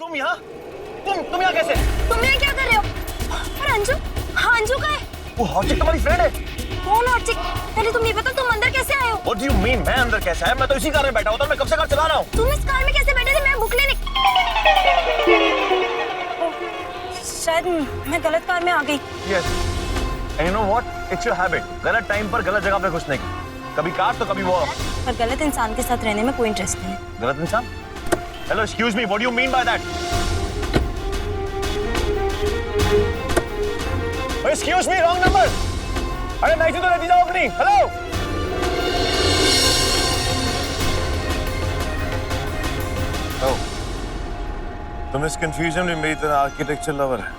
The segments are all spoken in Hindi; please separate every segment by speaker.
Speaker 1: तुम यहाँ यहाँ कैसे?
Speaker 2: तुम यहाँ क्या कर रहे हो? और अंजू? हाँ, अंजू का है।
Speaker 1: वो हॉटचिक तुम्हारी फ्रेंड है?
Speaker 2: कौन हॉटचिक? पहले तुम ये बताओ, तुम अंदर कैसे आए हो?
Speaker 1: What do you mean? मैं अंदर कैसे आया? मैं तो इसी कार में बैठा होता, मैं कब से कार चला रहा हूँ।
Speaker 2: तुम इस कार में कैसे बैठे थे? मैं बुक लेने शायद मैं गलत कार में आ गई।
Speaker 1: Yes. And you know what? It's your habit. गलत टाइम पर गलत जगह पे घुसने की। कभी कार तो कभी वो।
Speaker 2: पर गलत इंसान के साथ रहने में कोई इंटरेस्ट नहीं है।
Speaker 1: गलत इंसान? Hello, excuse me. What do you mean by that? Excuse me, wrong number. अरे मैं तो लेती जाओ अपनी। Hello. Oh. तुम इस कंफ्यूजन में मेरी तरह आर्किटेक्चर लवर है।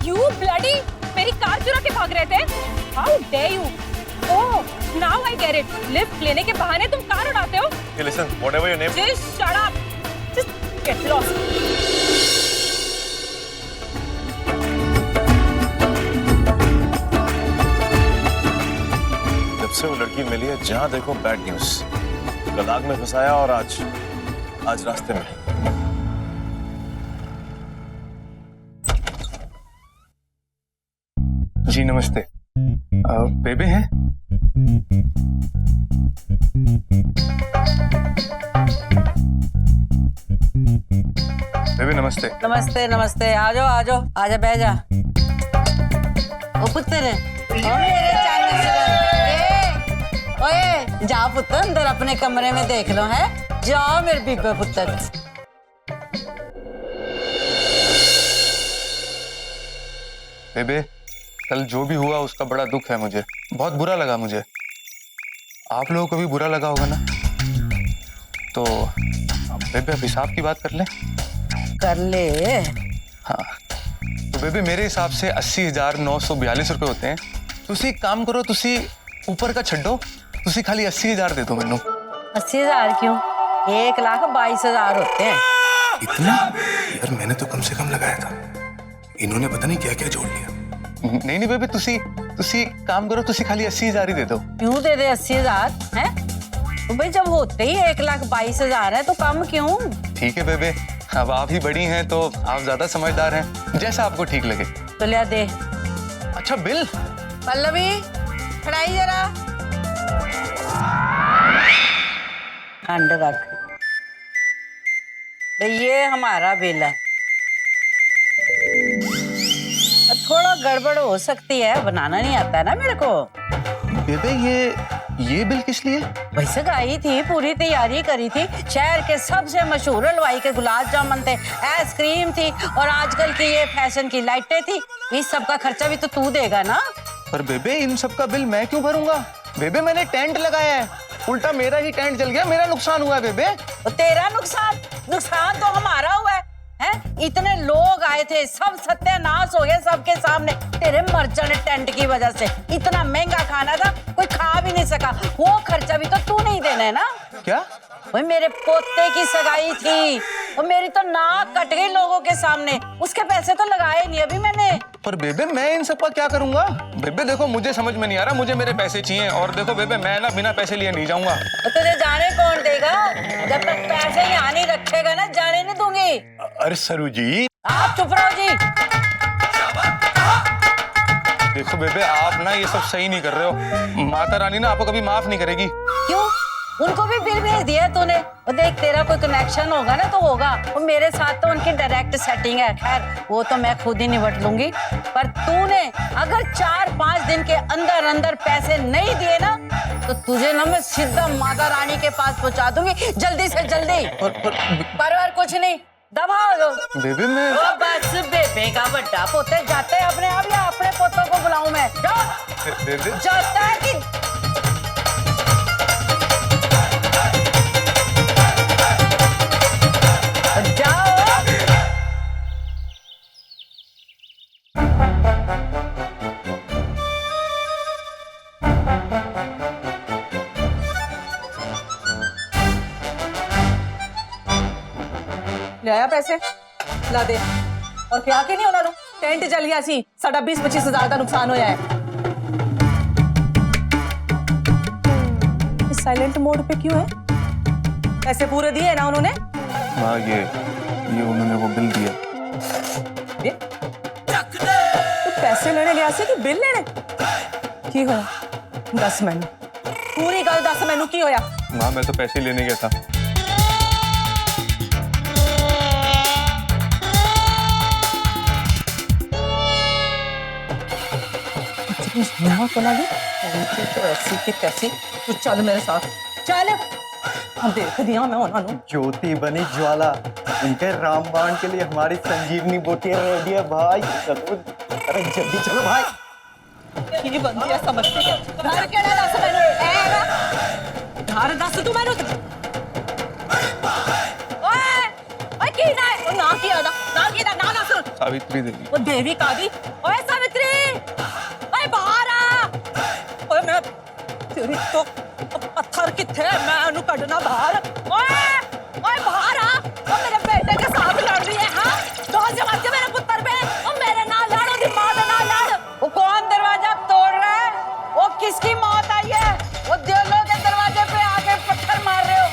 Speaker 3: You bloody! मेरी कार चुरा के भाग रहे थे? How dare you? Oh, now I get it. Lift लेने के बहाने तुम कार उड़ाते हो?
Speaker 1: Hey, listen, whatever your name.
Speaker 3: Just shut up. Just get lost.
Speaker 1: जब से वो लड़की मिली है, जहाँ देखो बैड न्यूज। लद्दाख में फंसाया और आज रास्ते में।
Speaker 4: जी नमस्ते। बेबे हैं? बेबे नमस्ते।
Speaker 5: नमस्ते नमस्ते, आ जाओ आजा बह जा। ओ पुत्र ओ मेरे चांदी से ओए जा पुत्र, अंदर अपने कमरे में देख लो है। जाओ मेरे बीबे पुत्र।
Speaker 4: बेबे कल जो भी हुआ उसका बड़ा दुख है, मुझे बहुत बुरा लगा। मुझे आप लोगों को भी बुरा लगा होगा ना? तो बेबे अब हिसाब की बात कर ले। हाँ तो बेबे मेरे हिसाब से 80,942 रुपए होते हैं। तुसी एक काम करो, तुसी ऊपर का छड्डो, तुसी खाली 80,000 दे दो मैनू।
Speaker 5: 80,000 क्यों? 1,22,000 होते हैं।
Speaker 6: इतना? यार मैंने तो कम से कम लगाया था, इन्होंने पता नहीं क्या क्या जोड़ लिया।
Speaker 4: नहीं बेबे, तुसी काम करो, तुसी खाली 80,000 ही दे दो।
Speaker 5: क्यों दे दे 80,000 है? तो भाई जब होते ही 1,22,000 है तो कम क्यों?
Speaker 4: ठीक है बेबे, अब आप ही बड़ी हैं तो आप ज्यादा समझदार हैं, जैसा आपको ठीक लगे।
Speaker 5: तो लिया दे।
Speaker 4: अच्छा बिल?
Speaker 5: पल्लवी खड़ाई जरा, खंड रख। तो ये हमारा बिल है। थोड़ा गड़बड़ हो सकती है, बनाना नहीं आता है ना मेरे को।
Speaker 4: बेबे ये बिल किस लिए?
Speaker 5: वैसे गाई थी, पूरी तैयारी करी थी। शहर के सबसे मशहूर हलवाई के गुलाब जामुन थे, आइसक्रीम थी और आजकल की ये फैशन की लाइटें थी। इस सब का खर्चा भी तो तू देगा ना।
Speaker 4: पर बेबे इन सब का बिल मैं क्यों भरूंगा? बेबे मैंने टेंट लगाया है, उल्टा मेरा ही टेंट जल गया, मेरा नुकसान हुआ है बेबे।
Speaker 5: तो तेरा नुकसान तो हमारा हुआ है। इतने लोग आए थे, सब सत्यानाश हो गए सबके सामने तेरे मर जाने टेंट की वजह से। इतना महंगा खाना था, कोई खा भी नहीं सका। वो खर्चा भी तो तू नहीं देना है ना।
Speaker 4: क्या?
Speaker 5: भाई मेरे पोते की सगाई थी और मेरी तो नाक कट गई लोगों के सामने, उसके पैसे तो लगाए नहीं अभी मैंने।
Speaker 4: पर बेबे मैं इन सब का क्या करूंगा? बेबे देखो मुझे समझ में नहीं आ रहा, मुझे मेरे पैसे चाहिए। और देखो बेबे मैं ना बिना पैसे लिए नहीं जाऊंगा।
Speaker 5: तो तुझे जाने कौन देगा? जब तक पैसे यहाँ नहीं रखेगा ना, जाने नहीं दूंगी।
Speaker 1: अरे सरू जी,
Speaker 5: आप चुप रहो जी।
Speaker 4: देखो बेबे आप ना ये सब सही नहीं कर रहे हो। माता रानी ना आपको कभी माफ नहीं करेगी।
Speaker 5: क्यों? उनको भी बिल भेज दिया तूने। और देख तेरा कोई कनेक्शन होगा ना तो होगा, वो मेरे साथ तो उनकी डायरेक्ट सेटिंग है। खैर वो तो मैं खुद ही निपट लूंगी। पर तूने अगर 4-5 दिन के अंदर अंदर पैसे नहीं दिए ना तो तुझे ना मैं सीधा माता रानी के पास पहुंचा दूंगी, जल्दी से जल्दी। पर कुछ नहीं, दबाओ लो।
Speaker 4: बेबे मैं
Speaker 5: बस बेबे का बड्डा पोते जाते हैं अपने आप, या अपने पोतों को बुलाऊं मैं?
Speaker 4: बेबे
Speaker 5: जाता है कि जाओ।
Speaker 3: ले आया पैसे? ला दे। और क्या के नहीं होना रू? टेंट जल गया सी, साढ़ा 20-25 हजार का नुकसान होया है। साइलेंट मोड पे क्यों है? पैसे पूरे दिए ना उन्होंने?
Speaker 4: हाँ ये ये उन्होंने वो बिल दिया।
Speaker 7: तू पैसे लेने गया सी कि बिल लेने की होया? दस मैनू पूरी गल दस मैनू की होया?
Speaker 4: माँ मैं तो पैसे लेने गया था।
Speaker 7: यहाँ को लगी तो ऐसी की तैसी। तू चल मेरे साथ चल, हम देख दिया मैं उन्होंने।
Speaker 8: ज्योति बनी ज्वाला, उनके रामबाण के लिए हमारी संजीवनी बूटी रेडी है भाई। अरे जल्दी चलो भाई।
Speaker 7: की बनती है समझते घर के ना दस मैनू घर दस तू मैनू। ओए ओए की ना किया ना दस।
Speaker 4: सावित्री देवी।
Speaker 7: वो देवी कादी। ओए सावित्री, ओए बाहर आ। ओए मैं तेरी तो पत्थर किथे मैं उन्हें कढ़ना बाहर। ओए ओए बाहर आ। ओ मेरे बेटे के साथ लड़ रही है। हाँ दोस्त जमाते मेरे पुत्र पे। ओ मेरे ना लड़ो, दिमाग ना लड़।
Speaker 5: वो कौन दरवाजा तोड़ रहा है? वो किसकी मौत आई है? वो दिलों के दरवाजे पे आके पत्थर मार रहे हो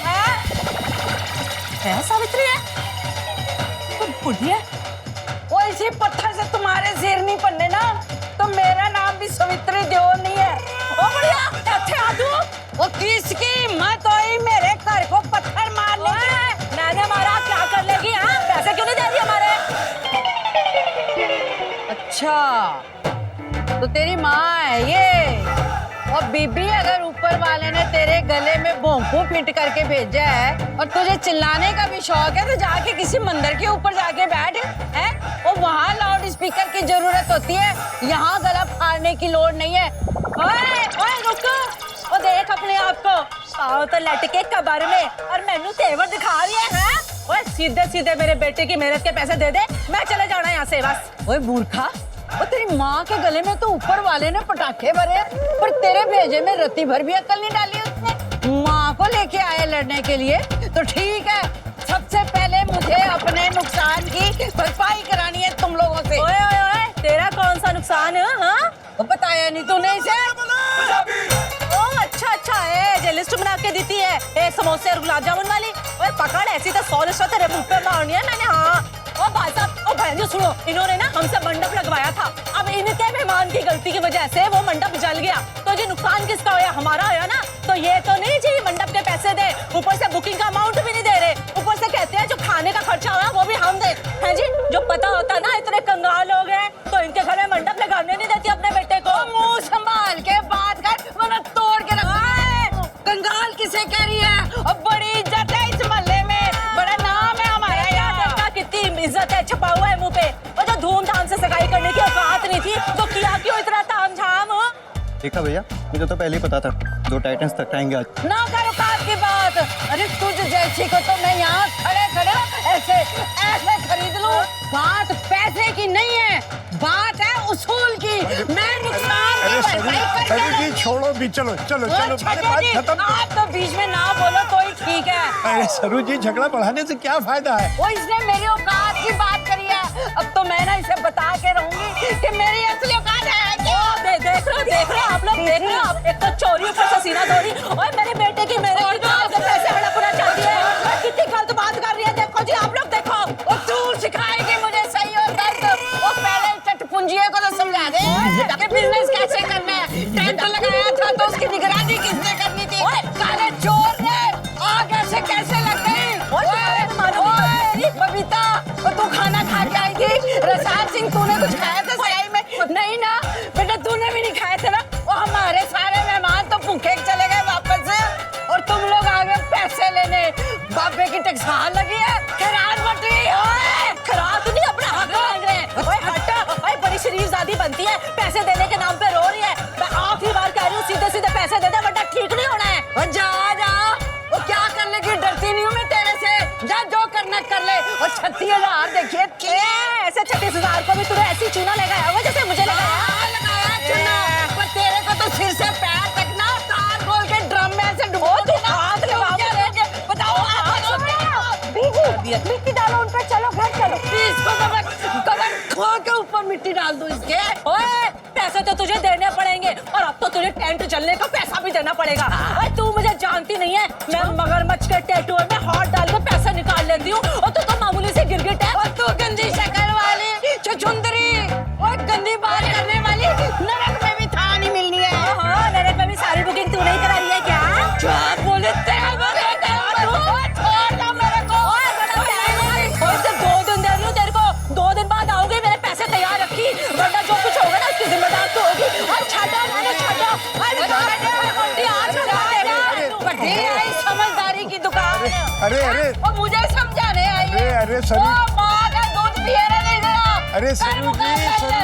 Speaker 7: है सावित्री है तो बुढ़ी है।
Speaker 5: वो इसी पत्थर से तुम्हारे सिर नहीं पड़ने ना, तो मेरा नाम भी सावित्री देओल नहीं है।
Speaker 7: ओ बढ़िया अच्छे आदू।
Speaker 5: वो किसकी हिम्मत हुई मेरे घर को पत्थर मारने की?
Speaker 7: मैंने मारा क्या कर लेगी? हाँ पैसे क्यों नहीं दे रही हमारे?
Speaker 5: अच्छा तो तेरी माँ है ये। और बीबी अगर ऊपर वाले ने तेरे गले में भोंपू फिट करके भेजा है और तुझे चिल्लाने का भी शौक है, तो जाके किसी मंदिर के ऊपर जाके बैठ है। और वहाँ लाउड स्पीकर की जरूरत होती है, यहाँ गला फाड़ने की लोड़ नहीं है।
Speaker 7: ओए ओए रुको, ओ देख अपने आप को। आओ तो लटके कबर में और मैनू तेवर दिखा रही है। हाँ? ओए सीधे सीधे मेरे बेटे की मेहनत के पैसे दे दे, मैं चले जाना यहाँ से बस।
Speaker 5: ओए मूर्खा, वो तेरी माँ के गले में तो ऊपर वाले ने पटाखे भरे, पर तेरे भेजे में रत्ती भर भी अकल नहीं डाली उसने। माँ को लेके आए लड़ने के लिए, तो ठीक है सबसे पहले मुझे अपने नुकसान की भरपाई करानी है तुम लोगों से।
Speaker 7: ओए ओए ओए तेरा कौन सा नुकसान है? हाँ
Speaker 5: वो बताया नहीं तूने इसे?
Speaker 7: ओ अच्छा है, जे लिस्ट बना के देती है ए समोसे और गुलाब जामुन वाली। ओए पकड़, ऐसी तो 100 लिस्ट तेरे मुंह पे मारनी है मैंने। हाँ ओ भाई साहब, ओ बहन जी सुनो, इन्होंने ना हमसे मंडप लगवाया था। अब इनके मेहमान की गलती की वजह से वो मंडप जल गया, तो ये नुकसान किसका होया? हमारा होया ना। तो ये तो नहीं जी मंडप के पैसे दे, ऊपर से बुकिंग का अमाउंट भी नहीं दे रहे, ऊपर से कहते हैं जो खाने का खर्चा होगा वो भी हम दे। है जी, जो पता होता ना इतने कंगाल लोग हैं तो इनके घर में मंडप लगाने नहीं देती अपने बेटे को।
Speaker 5: मुंह संभाल के बात कर, वरना तोड़ के रख। कंगाल किसे कह रही है? और बड़ी इज्जत है इस मोहल्ले में, बड़ा नाम है हमारा यहाँ।
Speaker 7: कितनी इज्जत है, छपा हुआ है मुंह पे। और जो धूमधाम से सगाई करने की औकात नहीं थी तो किया क्यों इतना तामझाम?
Speaker 8: देखा भैया, मुझे तो पहले ही पता था 2 टाइटन्स तक आएंगे आज।
Speaker 5: ना कर औकात की बात। अरे तुझ जैसी को तो मैं यहाँ खड़े खड़े ऐसे खरीद लूं। बात पैसे की नहीं है, बात है उसूल की। मैं नुकसान की भरपाई करके
Speaker 9: छोड़ो भी, चलो चलो चलो
Speaker 5: छठा जी, आप तो बीच में ना बोलो तो ही ठीक है।
Speaker 9: अरे सरू जी, झगड़ा बढ़ाने से क्या फायदा है?
Speaker 5: वो इसने मेरी औकात की बात करी है, अब तो मैं ना इसे बता के रहूंगी कि मेरी असली औकात है।
Speaker 7: देख रहे आप लोग, देख रहे हो? एक तो चोरी ऊपर से सीना चोरी, और मेरे बेटे की मेरे पैसे हड़पना चाहती है। कितनी गलत बात कर रही है, देखो जी आप लोग देखो।
Speaker 5: और तू सिखाएगी मुझे सही और गलत? वो पहले चटपुंजिये को तो समझा दे कि बिजनेस कैसे करना है। टेंट लगाया था तो उसकी निगरानी किसने करनी थी? काले चोर ने आग ऐसे कैसे लग गई? बबीता, तू खाना खा के आई थी? रसाल सिंह, तूने कुछ खाया था सगाई में? नहीं ना बेटा, तूने भी नहीं खाया था ना। वो हमारे सारे मेहमान तो भूखे चले गए वापस से, और तुम लोग आ गए पैसे लेने। बाबे की टकसाल लगी है, खैरात बट रही है।
Speaker 7: खराब नहीं, अपना हक मांग रहे हैं। ओए हट, ओए बड़ी शरीफजादी बनती है, पैसे देने के नाम पे रो रही है। मैं आखिरी बार कह रही हूँ, सीधे सीधे पैसे दे दे वरना ठीक नहीं होना है।
Speaker 5: और जा वो क्या करने की डरती नहीं हूँ मैं तेरे से। जा जो करना कर ले। और 36,000 देखिए
Speaker 7: ऐसे 36,000 को भी तूने ऐसी चूना लगाया होगा जैसे मुझे
Speaker 5: लगाया चूना। पर तेरे को तो सिर से पैर तक ना तार खोल के ड्रम में ऐसे डुबो देना। बताओ मिट्टी डालो उन पर, चलो घर चलो। इसको तो मैं कवर खो के ऊपर मिट्टी डाल दूं इसके।
Speaker 7: ओए पैसे तो तुझे देने पड़ेंगे, और अब तो तुझे टेंट जलने का पैसा भी देना पड़ेगा। ओए तू मुझे जानती नहीं है, मैं मगरमच्छ के टैटू में हाथ डाल के पैसे निकाल लेती हूँ, और तू तो मामूली से गिर
Speaker 9: अरे सरू
Speaker 5: माँ का दूध पिए रे निकला।
Speaker 9: अरे सरू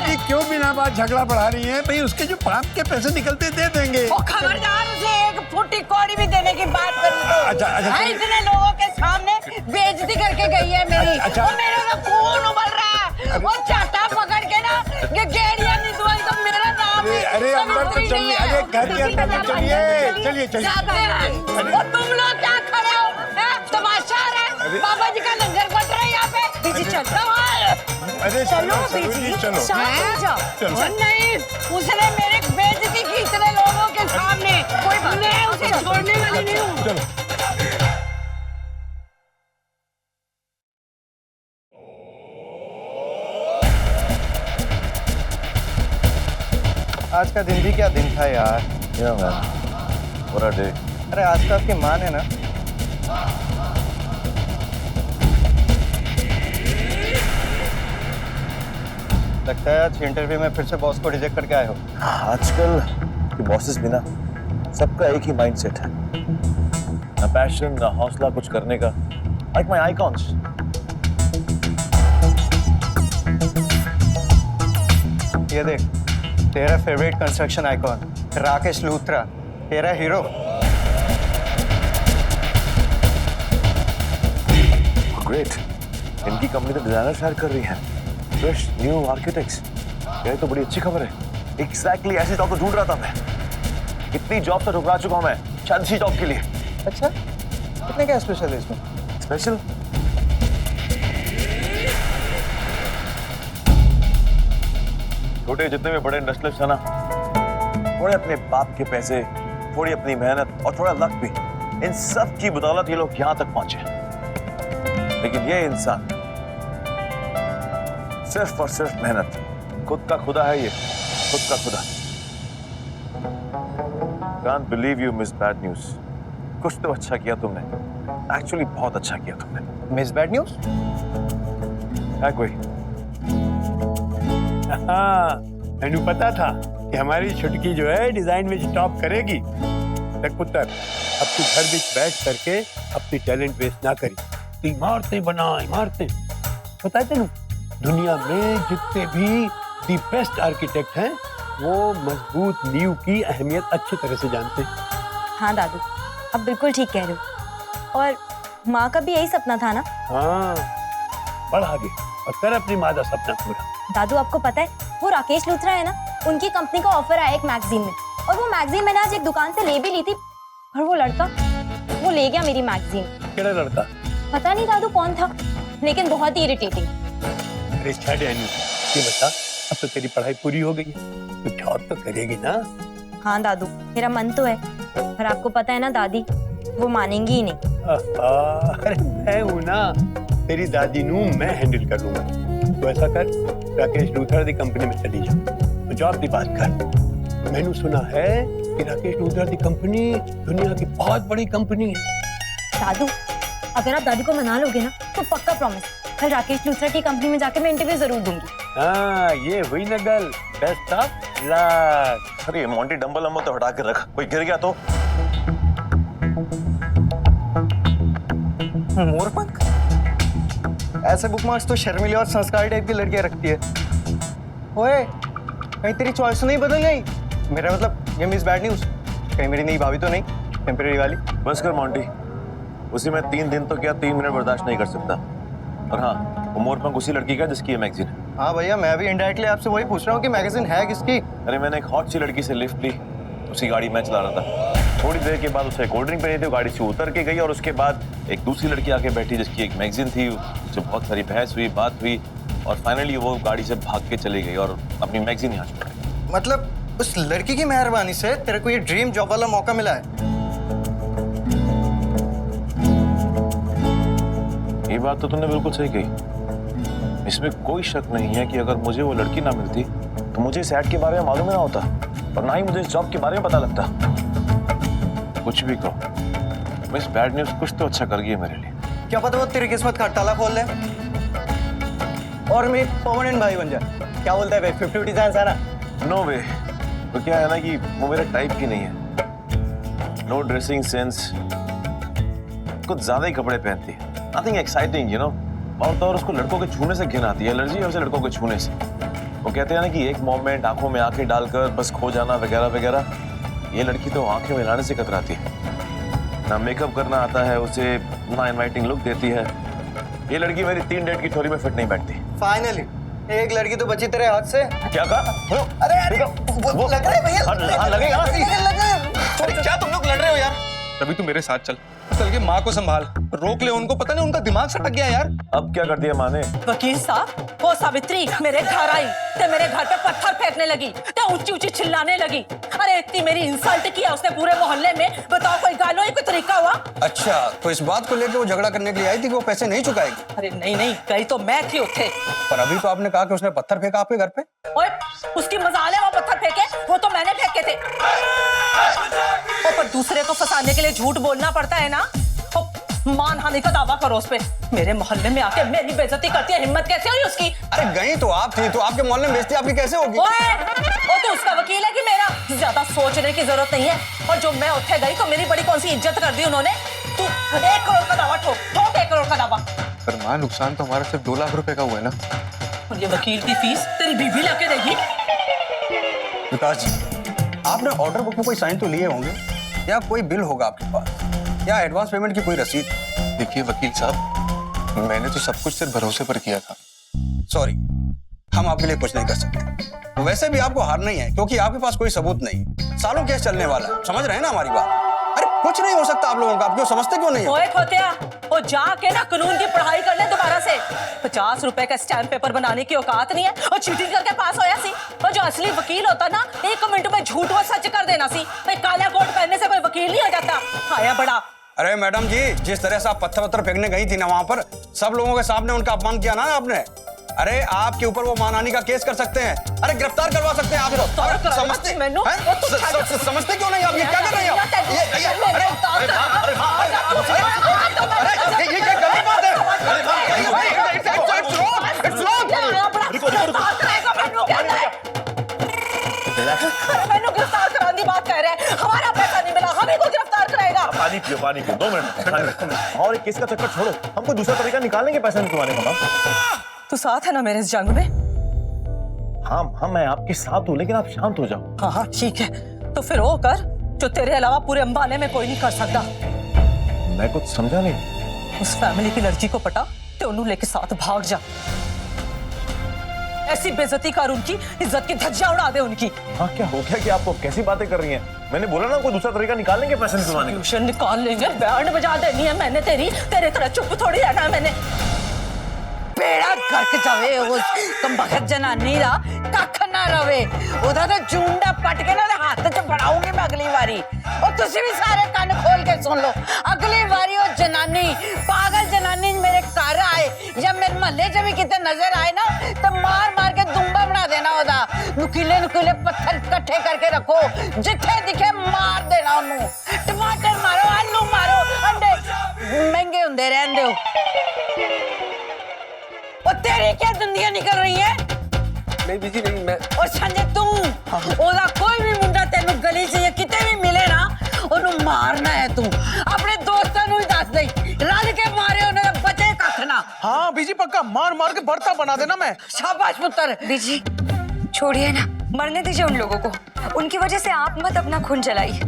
Speaker 9: जी क्यों बिना बात झगड़ा बढ़ा रही हैं? भाई उसके जो पाप के पैसे निकलते दे देंगे।
Speaker 5: वो खबरदार उसे एक फुटी कौड़ी भी देने की बात कर दो।
Speaker 9: अच्छा,
Speaker 5: हाँ, इतने लोगों के सामने बेइज्जती करके गई है मेरी।
Speaker 9: अच्छा।
Speaker 5: वो मेरे में खून उबल रहा है। वो चाटा पकड़ के ना ये गेड़िया नहीं दुआई तो मेरा नाम ही
Speaker 9: अरे अंदर तो
Speaker 5: सवित्री
Speaker 9: चलिए,
Speaker 5: नहीं है।
Speaker 9: अरे घर के अंदर तो चलिए, चलिए चलिए।
Speaker 5: वो तुम लोग क्या खड़े हो? हैं? तमाशा आ रहा है? बाबा जी का लंगर बट रहा है यहाँ पे। बीजी चल
Speaker 9: अरे चलो सरू जी चलो।
Speaker 5: चलो। नहीं, उसने मेरे बेइज्जती की इतने लोगों के सामने। कोई बात नहीं, मैं उसे छोड़ने वाली नहीं हूँ।
Speaker 9: चलो
Speaker 8: आज का दिन भी क्या दिन था यार।
Speaker 1: Yeah, man. What a day.
Speaker 8: अरे आज तो आपकी माँ ने ना लगता है आज इंटरव्यू में फिर से बॉस को रिजेक्ट करके आए हो।
Speaker 1: आजकल के बॉसेस भी ना सबका एक ही माइंडसेट है, ना पैशन ना हौसला कुछ करने का। Like my icons.
Speaker 8: ये देख, तेरा favourite construction icon Rakesh Luthra, तेरा हीरो।
Speaker 1: ग्रेट, इनकी कंपनी तो डिजाइनर हायर कर रही है, फ्रेश न्यू आर्किटेक्ट्स। ये तो बड़ी अच्छी खबर है। एग्जैक्टली ऐसी जॉब तो ढूंढ रहा था मैं। कितनी जॉब तो ठुकरा चुका हूं मैं शायद इसी जॉब के लिए।
Speaker 8: अच्छा, कितने क्या स्पेशल है इसमें?
Speaker 1: स्पेशल? छोटे जितने भी बड़े इंडस्ट्रियलिस्ट है ना, थोड़े अपने बाप के पैसे, थोड़ी अपनी मेहनत और थोड़ा लक भी, इन सब की बदौलत ये लोग यहां तक पहुंचे। लेकिन ये इंसान सिर्फ और सिर्फ मेहनत, खुद का खुदा है ये, खुद का खुदा। Can't believe you miss bad news. कुछ तो अच्छा किया तुमने, एक्चुअली बहुत अच्छा किया तुमने।
Speaker 8: Miss bad news?
Speaker 1: है कोई?
Speaker 9: हाँ, मैंने पता था कि हमारी छुटकी जो है डिजाइन में टॉप करेगी। देख पुत्र, अब तू घर में बैठ करके अपनी टैलेंट वेस्ट ना करी। तू इमारतें बना, इमारतें। पता है तेनू, दुनिया में जितने भी दी बेस्ट आर्किटेक्ट हैं वो मजबूत नींव की अहमियत अच्छी तरह से जानते हैं।
Speaker 2: हाँ दादू, अब बिल्कुल ठीक कह रहे हो। और माँ का भी यही सपना था ना।
Speaker 9: हाँ, बढ़ आगे और कर अपनी माँ का सपना पूरा।
Speaker 2: दादू आपको पता है, वो राकेश लूथरा है ना, उनकी कंपनी का ऑफर आया एक मैगजीन में, और वो मैगजीन मैंने आज एक दुकान से ले भी ली थी, और वो लड़का वो ले गया मेरी मैगजीन।
Speaker 9: केड़ा लड़का?
Speaker 2: पता नहीं दादू कौन था, लेकिन बहुत ही इरिटेटिंग।
Speaker 9: अरे छाड़ यानी, ये बता, अब तो तेरी पढ़ाई पूरी हो गई है, तो जॉब तो करेगी ना?
Speaker 2: हाँ दादू, मेरा मन तो है, पर आपको पता है ना दादी, वो मानेंगी ही नहीं।
Speaker 9: अरे मैं हूं ना, तेरी दादी नू मैं हैंडल कर लूंगा। तो ऐसा कर, राकेश लूथरा दी कंपनी में चली जा, तो जॉब की बात कर। मैंने सुना है कि राकेश लूथरा दी कंपनी दुनिया की बहुत बड़ी कंपनी है।
Speaker 2: दादू, अगर आप दादी को मना लोगे ना, तो पक्का प्रॉमिस, कल राकेश लूथरा की कंपनी में जाके मैं इंटरव्यू जरूर दूंगी।
Speaker 9: हाँ, ये हुई ना गल। Best of luck.
Speaker 1: अरे मोंटी, डंबल अम्बल तो हटा के रख, कोई गिर गया तो।
Speaker 8: मोरपंख? ऐसे बुकमार्क्स तो शर्मिली और संस्कारी टाइप की लड़कियां रखती है। ओए, कहीं तेरी चॉइस नहीं बदल गई? मेरा मतलब ये मिस बैड न्यूज, कहीं मेरी नई भाभी तो नहीं, टेम्परेरी वाली?
Speaker 1: बस कर मोंटी, उसी में 3 दिन तो क्या 3 मिनट बर्दाश्त नहीं कर सकता। और हाँ, वो मोरपंख उसी लड़की का जिसकी ये मैगजीन है।
Speaker 8: हाँ भैया, मैं भी इनडायरेक्टली आपसे वही पूछ रहा हूँ कि मैगजीन है किसकी?
Speaker 1: अरे मैंने एक हॉट सी लड़की से लिफ्ट ली, उसी गाड़ी मैं चला रहा था। थोड़ी देर के बाद उसे कोल्ड ड्रिंक पीनी थी, गाड़ी से उतर के गई, और उसके बाद एक दूसरी लड़की आके बैठी जिसकी एक मैगजीन थी, उससे बहुत सारी बहस हुई, बात हुई, और फाइनली वो गाड़ी से भाग के चली गई और अपनी मैगजीन यहाँ छोड़।
Speaker 8: मतलब उस लड़की की मेहरबानी से तेरे को ये ड्रीम जॉब वाला मौका मिला है?
Speaker 1: ये बात तो तुमने बिल्कुल सही कही। इसमें कोई शक नहीं है कि अगर मुझे वो लड़की ना मिलती तो मुझे इस ऐड के बारे में मालूम ना होता, और ना ही मुझे इस जॉब के बारे में पता लगता। कुछ भी कहो, मिस बैड न्यूज कुछ तो अच्छा कर गई है मेरे लिए।
Speaker 8: क्या पता वो तेरी किस्मत का ताला खोल ले और मेरी परमानेंट भाई बन जाए। क्या बोलता है भाई, 50-50 चांस है ना?
Speaker 1: नो वे। तो क्या है ना कि वो मेरे टाइप की नहीं है। नो ड्रेसिंग सेंस, कुछ ज्यादा ही कपड़े पहनती है, नथिंग एक्साइटिंग, यू नो। और तो और उसको लड़कों के छूने से घिन आती है, एलर्जी है उसे लड़कों के छूने से। वो कहते हैं ना कि एक मोमेंट आंखों में आंखें डालकर बस खो जाना वगैरह वगैरह। ये लड़की तो आंखें मिलाने से कतराती है, ना मेकअप करना आता है उसे, ना इनवाइटिंग लुक देती है। ये लड़की मेरी 3 डेट की थ्योरी में फिट नहीं बैठती।
Speaker 8: फाइनली एक लड़की तो बची तेरे हाथ से।
Speaker 1: क्या कहा?
Speaker 8: अरे वो लग रहा है भैया।
Speaker 1: हाँ, लगेगा।
Speaker 8: अरे क्या तुम लोग लड़ रहे हो यार?
Speaker 4: तभी तू मेरे साथ चल, चल के माँ को संभाल, रोक ले उनको, पता नहीं उनका दिमाग सटक गया यार।
Speaker 1: अब क्या कर दिया माँ ने?
Speaker 7: वकील साहब, वो सावित्री मेरे घर आई ते मेरे घर पे पत्थर फेंकने लगी, ते ऊंची ऊंची चिल्लाने लगी। अरे इतनी मेरी इंसल्ट किया उसने पूरे मोहल्ले में। बताओ कोई गालो ही कोई तरीका हुआ?
Speaker 10: अच्छा, तो इस बात को लेकर वो झगड़ा करने के लिए आई थी कि वो पैसे नहीं चुकाएगी?
Speaker 7: अरे नहीं, गई तो मैं थी उठे।
Speaker 10: पर अभी तो आपने कहा कि उसने पत्थर फेंका आपके घर पे।
Speaker 7: ओए, उसकी मजाल है वो पत्थर फेंके, वो तो मैंने फेंके थे। पर दूसरे को फंसाने के लिए झूठ बोलना पड़ता है ना। मानहानि का दावा करो उस पे। मेरे मोहल्ले में आके मेरी बेइज्जती करती है, हिम्मत कैसे हुई उसकी?
Speaker 10: अरे गई तो आप थी, तो आपके मोहल्ले में बेइज्जती आपकी कैसे होगी?
Speaker 7: ओए, वो तो उसका वकील है कि मेरा? ज्यादा सोचने की जरूरत नहीं है। और जो मैं उठे गई तो मेरी बड़ी कौन सी इज्जत कर दी उन्होंने। तू 1 करोड़ का दावा ठोक 1 करोड़ का दावा।
Speaker 4: पर माँ, नुकसान तो हमारा सिर्फ 2 लाख रुपए का हुआ है ना।
Speaker 7: और ये वकील की फीस तेरी बीवी लाके देगी।
Speaker 10: विकास जी, आपने ऑर्डर बुक में कोई साइन तो लिए होंगे, या कोई बिल होगा आपके पास, या एडवांस पेमेंट की कोई रसीद?
Speaker 4: देखिए वकील साहब, मैंने तो सब कुछ सिर्फ भरोसे पर किया था।
Speaker 10: सॉरी, हम आपके लिए कुछ नहीं कर सकते। वैसे भी आपको हारना ही है, क्योंकि आपके पास कोई सबूत नहीं। सालों केस चलने वाला है, समझ रहे हैं ना हमारी बात? अरे कुछ नहीं हो सकता आप लोगों का, आप क्यों समझते क्यों नहीं?
Speaker 7: ओए खोतिया, वो जाके ना कानून की पढ़ाई कर ले दोबारा से। 50 रुपए का स्टैम्प पेपर बनाने की औकात नहीं है और चीटिंग करके पास होया सी। और जो असली वकील होता ना, 1 मिनट में झूठ व सच कर देना सी। भाई काला कोट पहनने से कोई वकील नहीं हो जाता। आया बड़ा।
Speaker 10: अरे मैडम जी, जिस तरह से आप पत्थर फेंकने गई थी ना वहां पर, सब लोगों के सामने उनका अपमान किया ना आपने। अरे आपके ऊपर वो मानहानि का केस कर सकते हैं। अरे गिरफ्तार करवा सकते हैं आप। समझते समझते क्यों नहीं आप? ये क्या कर रहे हो? ये क्या गलत बात है?
Speaker 7: मैंने गिरफ्तार कराने की बात कह रहे हैं। हमारा पैसा नहीं मिला, हमें को गिरफ्तार कराएगा।
Speaker 1: पानी पियो 2 मिनट। और एक केस का चक्कर छोड़ो, हमको दूसरा तरीका निकालेंगे पैसा निकलवाने का।
Speaker 7: तू साथ है ना मेरे इस जंग में?
Speaker 1: हाँ, मैं आपके साथ हूँ, लेकिन आप शांत हो जाओ।
Speaker 7: हाँ, ठीक है। तो फिर वो कर जो तेरे अलावा पूरे अंबाले में कोई नहीं कर सकता।
Speaker 1: मैं कुछ समझा नहीं।
Speaker 7: उस फैमिली की लड़की को पटा तो उन्हें लेके साथ भाग जा। ऐसी बेइज्जती कर उनकी, इज्जत की धज्जियां उड़ा दे उनकी।
Speaker 1: हाँ, क्या हो गया कि आपको कैसी बातें कर रही हैं? मैंने बोला ना कोई दूसरा तरीका निकालेंगे पैसे निकलवाने का।
Speaker 7: ट्यूशन निकाल लेंगे, बैंड बजा देनी है मैंने तेरे तरह चुप थोड़ी रहना है मैंने।
Speaker 5: बेड़ा गर्क जावे वो कमबख्त जनानी दा कख ना रवे। उधर तो जूंडा पट के ना हाथ च बढ़ाऊंगी मैं अगली बारी। और तुसी भी सारे कान खोल के सुन लो, अगली बारी वो जनानी, पागल जनानी मेरे घर आए या मेरे मोहल्ले च भी किते नजर आए ना, तो मार मार के दुम्बा बना देना ओदा। नुकीले नुकीले पत्थर इकट्ठे करके रखो, जिथे दिखे मार देना उन्होंने। टमाटर मारो, आलू मारो, अंडे महंगे हुंदे रहंदे हो। और तेरी क्या दंदियां निकल रही है?
Speaker 10: नहीं बीजी नहीं, मैं
Speaker 5: और संजय तू ओदा कोई भी मुंडा तेनु गली से या किते भी मिले ना, ओनु मारना है तू। अपने दोस्तां नु ही दस दई, रल के मारे उन्हें बचे कख ना।
Speaker 8: हाँ बीजी, पक्का मार मार के भरता बना देना मैं।
Speaker 5: शाबाश पुत्र।
Speaker 2: बीजी छोड़िए ना, मरने दीजिए उन लोगों को। उनकी वजह से आप मत अपना खून जलाइए।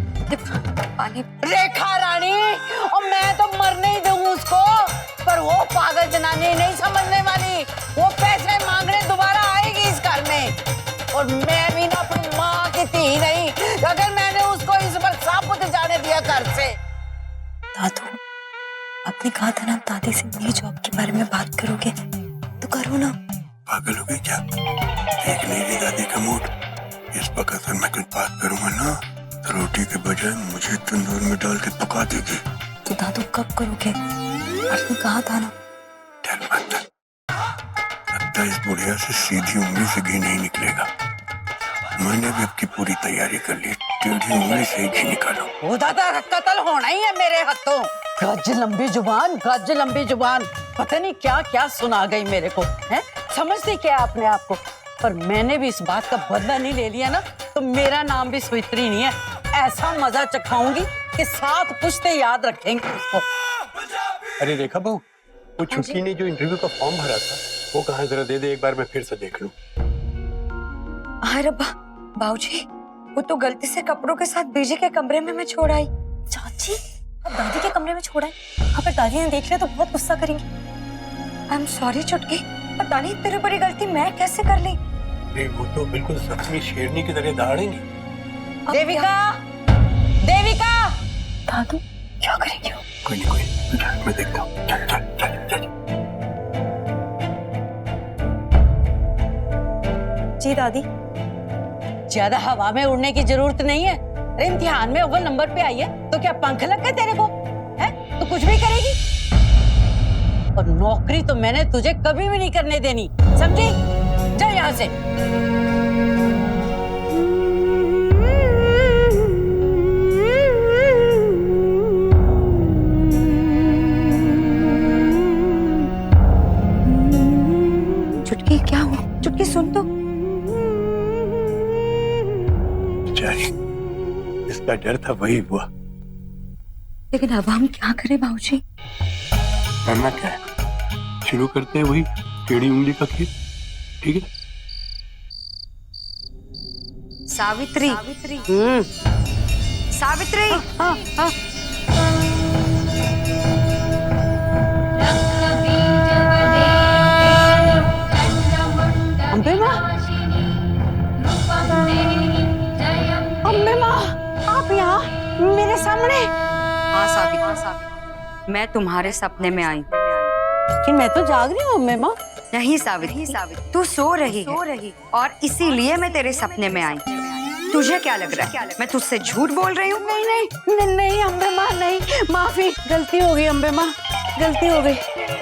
Speaker 2: पानी।
Speaker 5: रेखा रानी, और मैं तो मरने ही दूंगी उसको, पर वो पागल जनानी नहीं समझने वाली। वो पैसे मांगने दोबारा आएगी इस घर में। और मैं भी ना अपनी माँ की थी नहीं, अगर मैंने उसको इस बार साबुत जाने दिया घर से।
Speaker 2: दादू, आपने कहा था ना दादी से मेरी जॉब के बारे में बात करोगे, तो करो ना।
Speaker 6: पागल हो गई क्या? देख नहीं रही दादी का मूड? इस वक्त अगर मैं कुछ बात करूंगा ना, तो रोटी के बजाय मुझे तंदूर में डाल के पका देगी।
Speaker 2: तो दादू कब करोगे? आपने कहा था ना।
Speaker 6: डर मत, लगता है इस बुढ़िया से सीधी उंगली से घी नहीं निकलेगा। मैंने भी आपकी पूरी तैयारी कर ली, टेढ़ी उंगली से घी निकालो।
Speaker 5: वो दादा कत्ल होना ही है मेरे हाथों। गज लंबी जुबान, गज लंबी जुबान, पता नहीं क्या क्या सुना गई मेरे को है। समझती क्या अपने आप को? पर मैंने भी इस बात का बदला नहीं ले लिया ना, तो मेरा नाम भी सावित्री नहीं है। ऐसा मजा चखाऊंगी कि 7 पुश्ते याद रखेंगे उसको।
Speaker 9: अरे रेखा बहू, वो छुटकी ने जो इंटरव्यू का फॉर्म भरा था वो कहाँ है? जरा दे दे, एक बार मैं फिर से देख लूं।
Speaker 11: अरे बाबूजी, वो तो गलती से कपड़ों के साथ बीजी के कमरे में मैं छोड़ आई।
Speaker 2: चाची, अब दादी के कमरे में छोड़ा है। अगर दादी ने देख लिया तो बहुत गुस्सा करेंगी।
Speaker 11: आई एम सॉरी छुटकी, पता नहीं तेरी बड़ी गलती मैं कैसे कर ली।
Speaker 9: नहीं, वो तो बिल्कुल सपनी शेरनी की तरह दहाड़ेंगी।
Speaker 5: देविका, देविका,
Speaker 2: दादू क्या करेंगे वो?
Speaker 9: कोई नहीं, मैं देखता हूँ। चल चल चल चल।
Speaker 2: जी दादी।
Speaker 5: ज्यादा हवा में उड़ने की जरूरत नहीं है। अरे इम्तिहान में अव्वल नंबर पे आई है तो क्या पंख लग गए तेरे को? है तो कुछ भी करेगी। और नौकरी तो मैंने तुझे कभी भी नहीं करने देनी, समझी? जा यहाँ से।
Speaker 11: छुटकी क्या हुआ? छुटकी सुन तो।
Speaker 9: इसका डर था वही हुआ।
Speaker 11: लेकिन अब हम क्या करें बाबूजी?
Speaker 9: करना क्या है? शुरू करते हैं वही टेढ़ी उंगली का खेल, ठीक है?
Speaker 11: सावित्री, सावित्री,
Speaker 5: अम्बे माँ, अम्बे माँ, आप यहाँ मेरे सामने?
Speaker 11: हाँ सावित्री, मैं तुम्हारे सपने में आई।
Speaker 5: कि मैं तो जाग रही हूँ अम्बे माँ।
Speaker 11: नहीं सावित्री, तू सो रही है और इसीलिए मैं तेरे सपने में आई। तुझे क्या लग रहा है मैं तुझसे झूठ बोल रही हूँ?
Speaker 5: नहीं नहीं नहीं, नहीं अम्बे माँ, नहीं, माफी, गलती हो गई अम्बे माँ, गलती हो गई।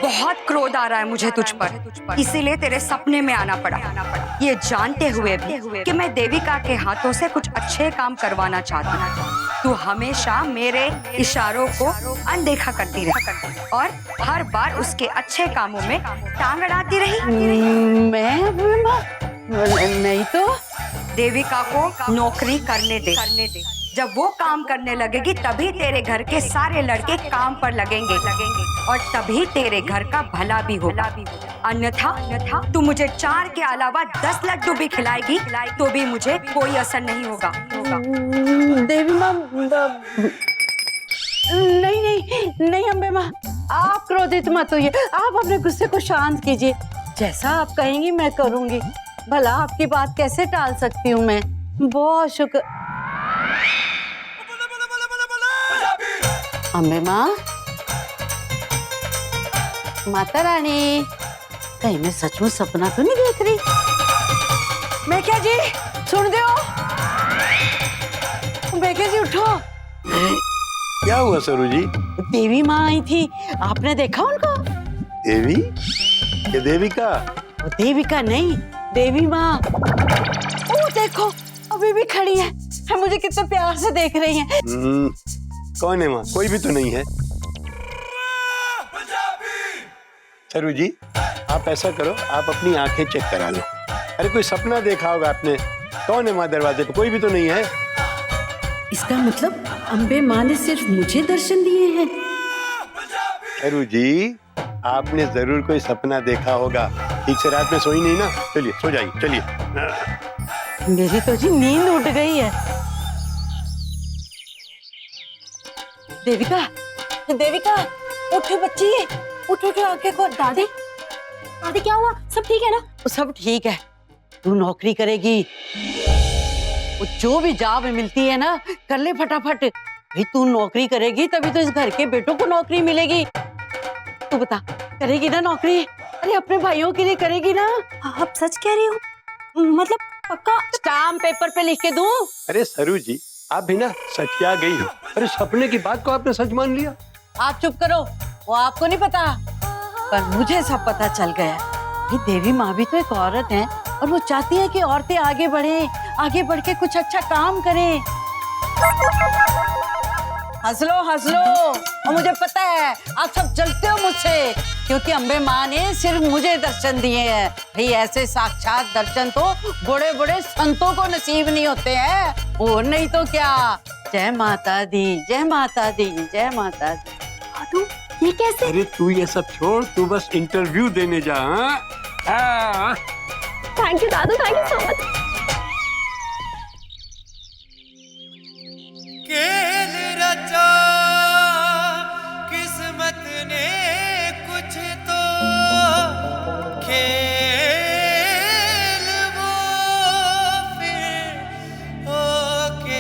Speaker 11: बहुत क्रोध आ रहा है मुझे तुझ पर, इसीलिए तेरे सपने में आना पड़ा, ये जानते हुए भी कि मैं देविका के हाथों से कुछ अच्छे काम करवाना चाहती हूँ। तू हमेशा मेरे इशारों को अनदेखा करती रही और हर बार उसके अच्छे कामों में टांग अड़ाती रही।
Speaker 5: मैं अम्बे माँ नहीं तो।
Speaker 11: देविका को नौकरी करने दे। जब वो काम करने लगेगी तभी तेरे घर के सारे लड़के काम पर लगेंगे और तभी तेरे घर का भला भी होगा। अन्यथा तू मुझे 4 के अलावा 10 लड्डू भी खिलाएगी तो भी मुझे कोई असर नहीं होगा।
Speaker 5: देवी माँ, नहीं नहीं नहीं अम्बे माँ, आप क्रोधित मत होइए, आप अपने गुस्से को शांत कीजिए। जैसा आप कहेंगी मैं करूंगी। भला आपकी बात कैसे टाल सकती हूँ मैं? बहुत शुक्र अम्बे माँ। माता रानी, कहीं मैं सचमुच सपना तो नहीं देख रही? मैं क्या जी, सुन दो। मैं क्या जी, उठो।
Speaker 9: क्या हुआ सरू जी?
Speaker 5: देवी माँ आई थी, आपने देखा उनको?
Speaker 9: देवी? ये देविका?
Speaker 5: वो देविका नहीं, देवी माँ। वो देखो अभी भी खड़ी है, मुझे कितने प्यार से देख रही हैं।
Speaker 9: कौन है वहाँ? कोई भी तो नहीं है। सरू जी, आप ऐसा करो, आप अपनी आंखें चेक करा लो। अरे कोई सपना देखा होगा आपने। कौन है वहाँ दरवाजे पे? कोई भी तो नहीं है।
Speaker 5: इसका मतलब अम्बे माँ ने सिर्फ मुझे दर्शन दिए हैं।
Speaker 9: सरू जी, आपने जरूर कोई सपना देखा होगा। ठीक से रात में सोई नहीं ना? चलिए सो जाइए, चलिए।
Speaker 5: मेरी तो जी नींद उड़ गई है। देविका, देविका, उठो बच्ची, उठो, आंखें खोल। दादी,
Speaker 2: दादी क्या हुआ? सब ठीक है ना?
Speaker 5: सब ठीक है। तू नौकरी करेगी, वो जो भी जॉब मिलती है ना कर ले फटाफट। भाई तू नौकरी करेगी तभी तो इस घर के बेटों को नौकरी मिलेगी। तू बता, करेगी ना नौकरी? अरे अपने भाइयों के लिए करेगी ना?
Speaker 2: आप सच कह रही हो? मतलब पक्का?
Speaker 5: स्टाम्प पेपर पे लिख के दूं?
Speaker 9: अरे सरू जी, आप भी ना सटिया गई हो। अरे सपने की बात को आपने सच मान लिया।
Speaker 5: आप चुप करो, वो आपको नहीं पता पर मुझे सब पता चल गया। ये देवी माँ भी तो एक औरत है और वो चाहती है कि औरतें आगे बढ़े, आगे बढ़ के कुछ अच्छा काम करें। हंस लो और मुझे पता है आप सब जलते हो मुझसे, क्योंकि अम्बे माँ ने सिर्फ मुझे दर्शन दिए हैं। भाई ऐसे साक्षात दर्शन तो बड़े बड़े संतों को नसीब नहीं होते हैं। और नहीं तो क्या। जय माता दी, जय माता दी, जय माता दी।
Speaker 2: ये कैसे?
Speaker 9: अरे तू ये सब छोड़, तू बस इंटरव्यू देने जा। हाँ?
Speaker 2: Thank you Dadu, thank you so much.
Speaker 12: किस्मत ने कुछ तो खेल वो फिर होके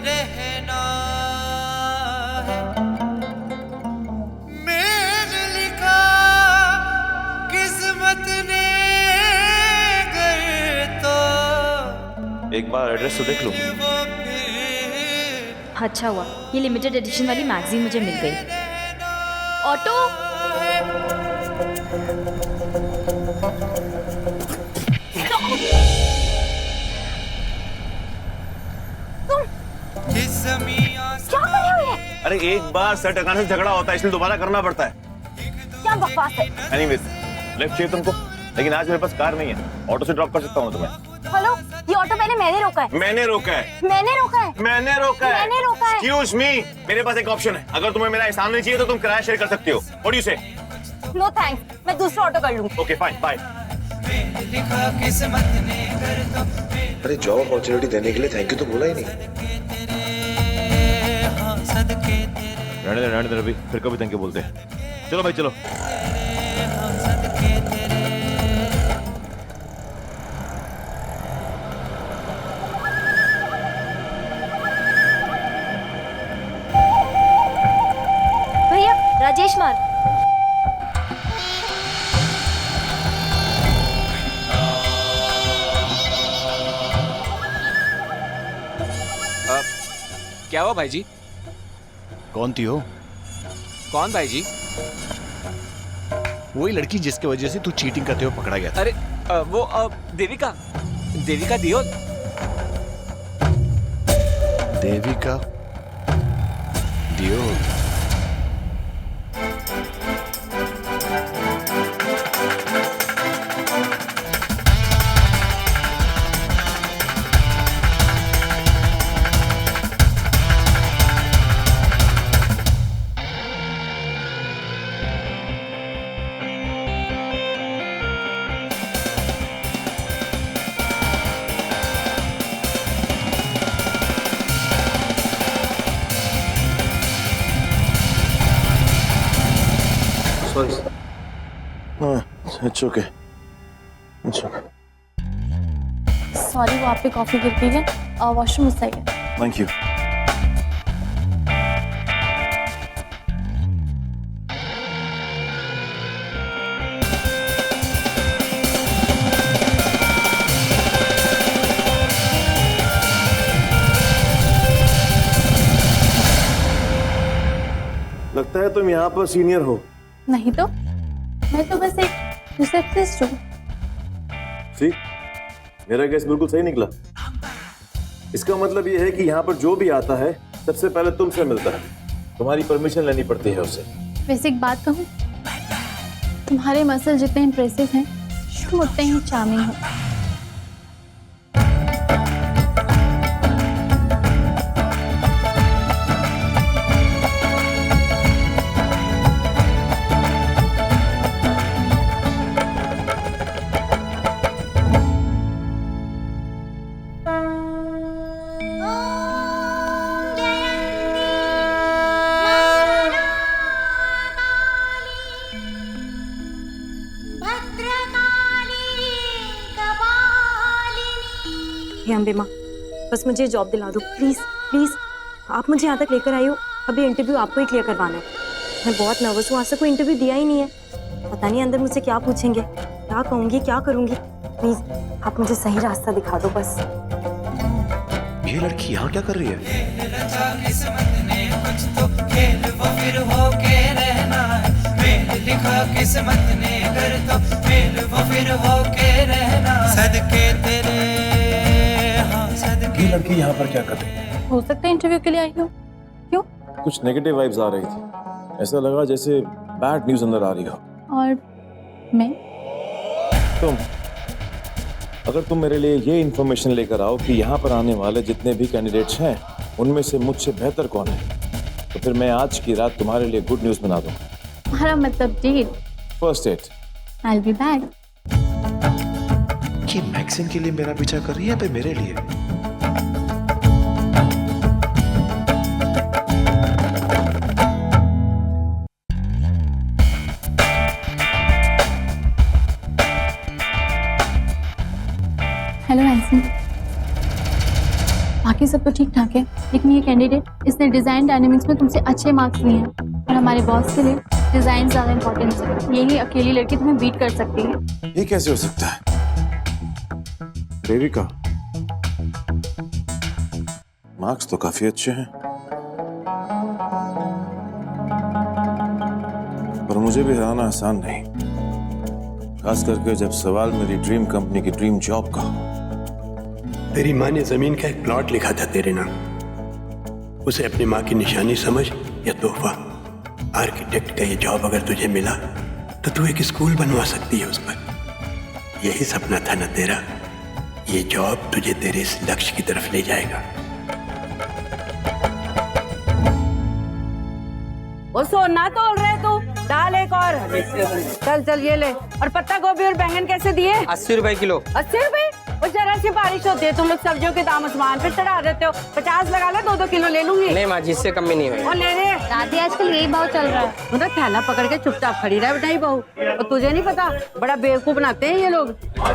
Speaker 12: रहना है। मेल लिखा किस्मत ने कर तो
Speaker 1: एक बार एड्रेस तो देख लो।
Speaker 2: अच्छा हुआ ये लिमिटेड एडिशन वाली मैगजीन मुझे मिल गई। ऑटो, क्या कर रहे हो ये?
Speaker 1: अरे एक बार सर टकाने से झगड़ा होता है इसलिए दोबारा करना पड़ता है।
Speaker 2: क्या बकवास है?
Speaker 1: एनीवेज, लिफ्ट चाहिए तुमको, लेकिन आज मेरे पास कार नहीं है। ऑटो से ड्रॉप कर सकता हूँ तुम्हें।
Speaker 2: हेलो, ये ऑटो पहले मैंने रोका है।
Speaker 1: मैंने रोका है।
Speaker 2: मैंने रोका है।
Speaker 1: मैंने रोका है।
Speaker 2: मैंने रोका है।
Speaker 1: एक्सक्यूज मी, मेरे पास एक ऑप्शन है। अगर तुम्हें मेरा एहसान नहीं चाहिए तो तुम किराया शेयर कर सकती हो। What do you say?
Speaker 2: No thanks, मैं दूसरा ऑटो कर लूंगी।
Speaker 1: Okay fine, bye.
Speaker 13: अरे जॉब अपॉर्चुनिटी देने के लिए थैंक यू तो बोला ही नहीं।
Speaker 1: रहने दे रवि, फिर कभी थैंक यू बोलते हैं। चलो भाई चलो।
Speaker 2: भैया राजेश मार।
Speaker 12: क्या हुआ भाई जी?
Speaker 14: कौन थी हो?
Speaker 12: कौन भाई जी?
Speaker 14: वही लड़की जिसके वजह से तू चीटिंग करते हुए पकड़ा गया था।
Speaker 12: अरे वो देविका दियो।
Speaker 14: देविका दियो।
Speaker 1: Sorry. It's okay. It's okay.
Speaker 2: Sorry, वो आप पे कॉफी गिर गई है। वॉशरूम उस साइड है।
Speaker 1: Thank you. लगता है तुम यहाँ पर सीनियर हो।
Speaker 2: नहीं तो मैं तो बस एक रिसेप्शनिस्ट हूँ।
Speaker 1: सी, मेरा गैस बिल्कुल सही निकला। इसका मतलब ये है कि यहाँ पर जो भी आता है सबसे पहले तुमसे मिलता है। तुम्हारी परमिशन लेनी पड़ती है उससे।
Speaker 2: वैसे एक बात कहूँ, तुम्हारे मसल जितने इम्प्रेसिव हैं तुम उतने ही चार्मिंग हो। हे अम्बे माँ, बस मुझे जॉब दिला दो प्लीज प्लीज। आप मुझे यहाँ तक लेकर आई हो, अभी इंटरव्यू आपको ही क्लियर करवाना है। मैं बहुत नर्वस हूँ, आज तक कोई इंटरव्यू दिया ही नहीं है। पता नहीं अंदर मुझसे क्या पूछेंगे, क्या कहूँगी, क्या करूँगी। प्लीज आप मुझे सही रास्ता दिखा दो बस।
Speaker 13: ये लड़की यहाँ क्या कर रही है?
Speaker 1: ये लड़की यहाँ पर क्या कर रही है?
Speaker 2: हो सकता है इंटरव्यू के लिए आई हो। क्यों?
Speaker 1: कुछ नेगेटिव वाइब्स आ रही थी। ऐसा लगा जैसे बैड न्यूज अंदर आ रही हो।
Speaker 2: और मैं?
Speaker 1: तुम अगर तुम मेरे लिए ये इन्फॉर्मेशन लेकर आओ कि यहाँ पर आने वाले जितने भी कैंडिडेट्स हैं उनमें से मुझसे बेहतर कौन है, तो फिर मैं आज की रात तुम्हारे लिए गुड न्यूज बना दूँ।
Speaker 15: तुम्हारा मतलब deal.
Speaker 1: First date.
Speaker 15: I will be back.
Speaker 13: ये मैक्सिन के लिए मेरा पीछा कर रही है या मेरे लिए?
Speaker 15: Hello Maxim. बाकी सब तो ठीक ठाक है, लेकिन ये कैंडिडेट इसने डिजाइन डायनेमिक्स में तुमसे अच्छे मार्क्स लिए हैं और हमारे बॉस के लिए डिजाइन ज्यादा इंपॉर्टेंट है। यही अकेली लड़की तुम्हें बीट कर सकती है।
Speaker 1: ये कैसे हो सकता है देविका? मार्क्स तो काफी अच्छे हैं, पर मुझे भी हराना आसान नहीं, खास करके जब सवाल मेरी ड्रीम कंपनी की ड्रीम जॉब का हो।
Speaker 9: तेरी माँ ने जमीन का एक प्लॉट लिखा था तेरे नाम, उसे अपनी माँ की निशानी समझ या तोहफा। आर्किटेक्ट का ये जॉब अगर तुझे मिला तो तू एक स्कूल बनवा सकती है उस पर। यही सपना था ना तेरा? ये जॉब तुझे तेरे इस लक्ष्य की तरफ ले जाएगा।
Speaker 5: वो सोना तोल रहे तू, डाल एक और। चल चल ये ले। और पत्ता गोभी और बैंगन कैसे दिए?
Speaker 12: 80 रुपए किलो।
Speaker 5: 80 रुपए? वो जरा सी बारिश होती है, तुम लोग सब्जियों के दाम आसमान पे चढ़ा देते हो। 50 लगा लो, 2-2 किलो ले लूंगी।
Speaker 12: नहीं माँ जी, इससे कम में नहीं होगा।
Speaker 5: और ले ले
Speaker 15: दादी, आजकल यही भाव चल रहा है।
Speaker 5: तू ना थैला पकड़ के चुपचाप खड़ी रह बेटा बहू। और तुझे नहीं पता, बड़ा बेवकूफ बनाते हैं ये लोग।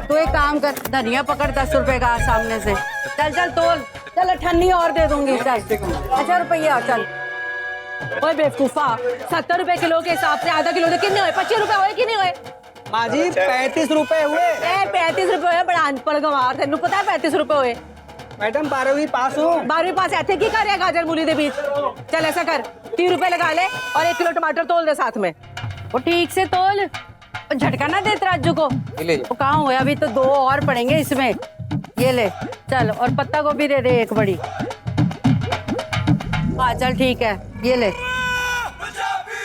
Speaker 5: तो एक काम कर, धनिया पकड़ 10 रुपए का सामने से। चल चल तोल। चल 98 और दे दूंगी। अच्छा रुपया चल।
Speaker 7: ओए बेवकूफा, 70 रुपए किलो के हिसाब से आधा किलो तो कितने हुए? 25 रुपए हुए कि नहीं हुए?
Speaker 12: माँ जी 35 रुपए हुए।
Speaker 7: 35 रुपए हुए, बड़ा अनपढ़ गंवार। तेनू पता है 35 रुपए हुए?
Speaker 12: मैडम 12वीं पास हूँ।
Speaker 7: 12वीं पास ऐसे की कर गाजर मूली दे बीच। चल ऐसा कर, 30 रुपए लगा ले और 1 किलो टमाटर तोल दे साथ में।
Speaker 5: वो ठीक से तोल, झटका ना दे तराजू को। वो कहाँ हुआ? अभी तो 2 और पड़ेंगे इसमें। ये ले चल। और पत्ता गोभी दे दे 1 बड़ी। हाँ चल ठीक है, ये ले।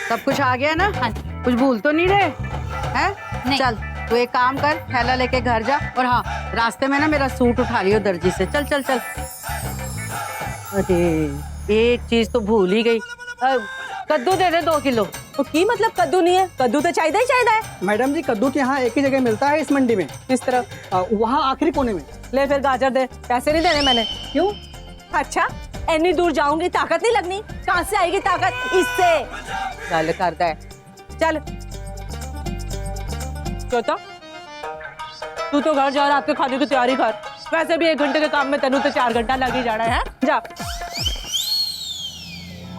Speaker 5: सब कुछ आ गया ना?
Speaker 15: हाँ।
Speaker 5: कुछ भूल तो नहीं रहे हैं? चल तू एक काम कर, थैला लेके घर जा। और हाँ, रास्ते में ना मेरा सूट उठा लियो दर्जी से। चल चल चल। अरे एक चीज तो भूल ही गई, कद्दू दे दे 2 किलो।
Speaker 7: तो की मतलब कद्दू नहीं है? कद्दू तो चाहिए ही चाहिए।
Speaker 8: मैडम जी कद्दू के यहाँ एक ही जगह मिलता है इस मंडी में।
Speaker 7: किस तरह?
Speaker 8: वहाँ आखिरी कोने में।
Speaker 7: ले फिर गाजर दे। पैसे नहीं देने मैंने।
Speaker 8: क्यों?
Speaker 7: अच्छा, इतनी दूर जाऊंगी, ताकत नहीं लगनी? कहाँ से आएगी ताकत? इससे चल करता है। चल चौथा, तू तो घर जा, रात के खाने की तैयारी कर। वैसे भी 1 घंटे के काम में तेनू तो 4 घंटा लग ही जाना है। जा।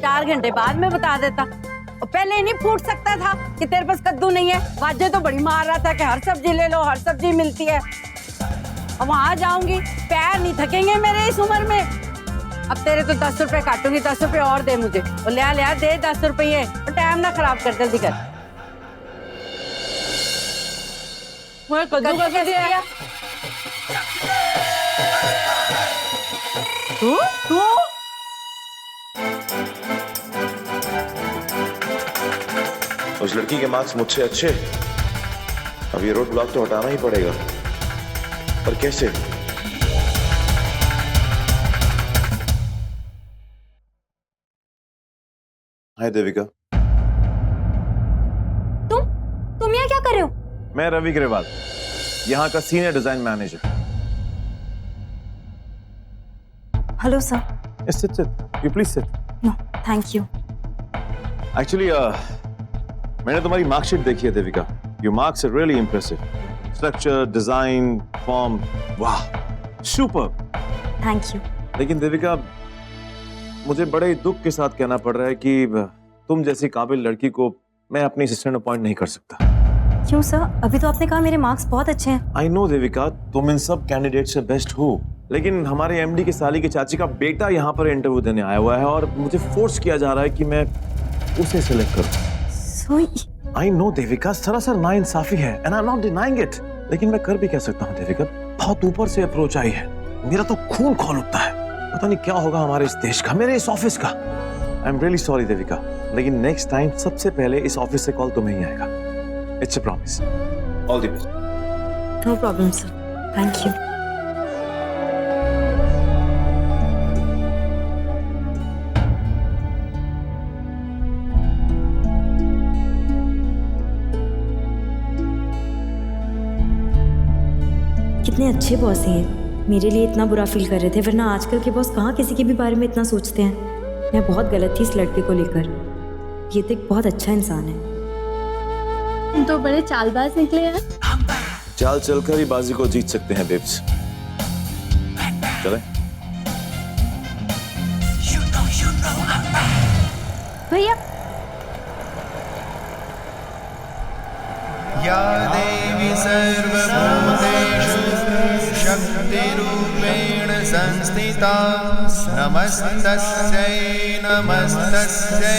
Speaker 5: 4 घंटे बाद में बता देता। और पहले नहीं फूट सकता था कि तेरे पास कद्दू नहीं है? वाजे तो बड़ी मार रहा था कि हर सब्जी ले लो, हर सब्जी मिलती है। अब वहां जाऊंगी, पैर नहीं थकेंगे मेरे इस उम्र में। अब तेरे तो 10 रुपए काटूंगी, 10 रुपए और दे मुझे। और ले दे 10 रुपये। और टाइम ना खराब कर, जल्दी कर।
Speaker 7: कद्दू कैसे दिया?
Speaker 5: तू तू
Speaker 1: उस लड़की के मार्क्स मुझसे अच्छे, अब ये रोड ब्लॉक तो हटाना ही पड़ेगा, पर कैसे? हाय देविका।
Speaker 2: तुम यहाँ क्या कर रहे हो?
Speaker 1: मैं रवि ग्रेवाल, यहाँ का senior design manager.
Speaker 2: Hello sir.
Speaker 1: Yes, sit. You please sit.
Speaker 2: No thank you.
Speaker 1: Actually, मैंने तुम्हारी मार्कशीट देखी है Devika. Your marks are really impressive. Structure, design, form, वाह, superb.
Speaker 2: Thank you.
Speaker 1: लेकिन देविका, मुझे बड़े ही दुख के साथ कहना पड़ रहा है कि तुम जैसी काबिल लड़की को मैं अपनी असिस्टेंट अपॉइंट नहीं कर सकता।
Speaker 2: क्यों सर? अभी तो आपने कहा मेरे मार्क्स बहुत अच्छे हैं।
Speaker 1: आई नो देविका, तुम इन सब कैंडिडेट से बेस्ट हो, लेकिन हमारे एमडी की साली की चाची का बेटा यहाँ पर इंटरव्यू देने आया हुआ है और मुझे फोर्स किया जा रहा है कि मैं उसे सिलेक्ट करूं। आई नो देविका, सरासर नाइंसाफी है and I am not denying it, लेकिन मैं कर भी कह सकता हूँ देविका, बहुत ऊपर से अप्रोच आई है। मेरा तो खून खौल उठता है, पता नहीं क्या होगा हमारे इस देश का, मेरे इस ऑफिस का। I am really sorry Devika, लेकिन नेक्स्ट टाइम सबसे पहले इस ऑफिस से कॉल तुम्हें ही आएगा। It's a promise. All the best.
Speaker 2: No problem sir, thank you. कितने अच्छे बॉस हैं ये। मेरे लिए इतना बुरा फील कर रहे थे, वरना आजकल के बॉस कहाँ किसी के भी बारे में इतना सोचते हैं। मैं बहुत गलत थी इस लड़के को लेकर। ये तो एक बहुत अच्छा इंसान है।
Speaker 15: तुम तो बड़े चालबाज निकले हैं।
Speaker 1: चाल चलकर ही बाजी को जीत सकते हैं बेब्स। चलें?
Speaker 2: भैया
Speaker 16: या देवी सर्वभूतेषु शक्तिरूपेण संस्थिता नमस्तस्यै नमस्तस्यै